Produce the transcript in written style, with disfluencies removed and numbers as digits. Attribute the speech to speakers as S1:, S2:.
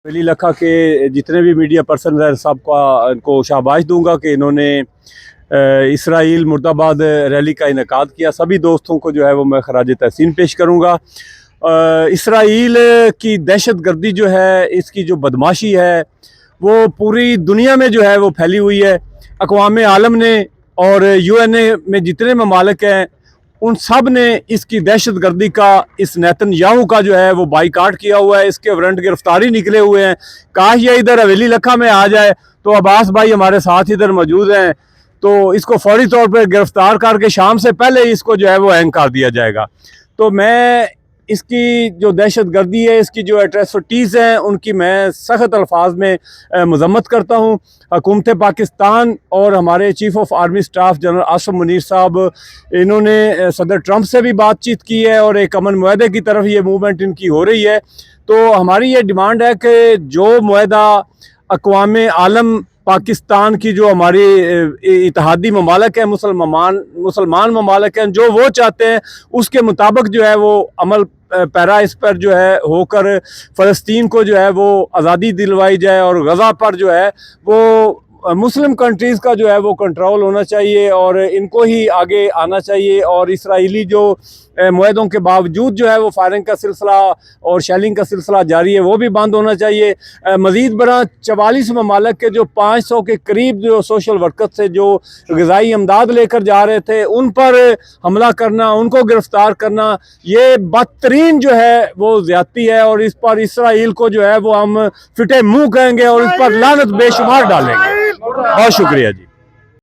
S1: वली लखा के जितने भी मीडिया पर्सन हैं सब को शाबाश दूंगा कि इन्होंने इसराइल मुर्दाबाद रैली का इनेकाद किया। सभी दोस्तों को जो है वो मैं खराज तहसीन पेश करूँगा। इसराइल की दहशत गर्दी जो है, इसकी जो बदमाशी है वो पूरी दुनिया में जो है वो फैली हुई है। अक़वाम आलम ने और UNA में जितने ममालिक हैं उन सब ने इसकी दहशत गर्दी का, इस नेतन्याहू का जो है वो बाइकाट किया हुआ है। इसके वारंट गिरफ्तारी निकले हुए हैं। काश ये इधर हवेली लखा में आ जाए तो अब्बास भाई हमारे साथ इधर मौजूद हैं, तो इसको फौरी तौर पर गिरफ्तार करके शाम से पहले इसको जो है वो हैंग कर दिया जाएगा। तो मैं इसकी जो दहशत गर्दी है, इसकी जो एट्रैसिटीज़ हैं, उनकी मैं सख्त अल्फाज में मजम्मत करता हूँ। हुकूमत पाकिस्तान और हमारे chief of army staff general Asim Munir साहब, इन्होंने सदर ट्रंप से भी बातचीत की है और एक अमन मुआहदे की तरफ ये मूवमेंट इनकी हो रही है। तो हमारी ये डिमांड है कि जो मुआहदा अक़वाम आलम पाकिस्तान की, जो हमारी इत्तेहादी ममालिक हैं, मुसलमान ममालिक हैं, जो वो चाहते हैं उसके मुताबिक जो है वो अमल पैरा इस पर जो है होकर फ़लस्तीन को जो है वो आज़ादी दिलवाई जाए और गज़ा पर जो है वो मुस्लिम कंट्रीज़ का जो है वो कंट्रोल होना चाहिए और इनको ही आगे आना चाहिए। और इसराइली जो मुआहदों के बावजूद जो है वो फायरिंग का सिलसिला और शेलिंग का सिलसिला जारी है, वो भी बंद होना चाहिए। मज़ीद बरा 44 ममालिक के जो 500 के करीब जो सोशल वर्कर से जो ग़िज़ाई इमदाद लेकर जा रहे थे, उन पर हमला करना, उनको गिरफ़्तार करना, ये बदतरीन जो है वो ज़्यादती है और इस पर इसराइल को जो है वो हम फिटे मुँह कहेंगे और इस पर लानत बेशुमार डालेंगे। बहुत शुक्रिया जी।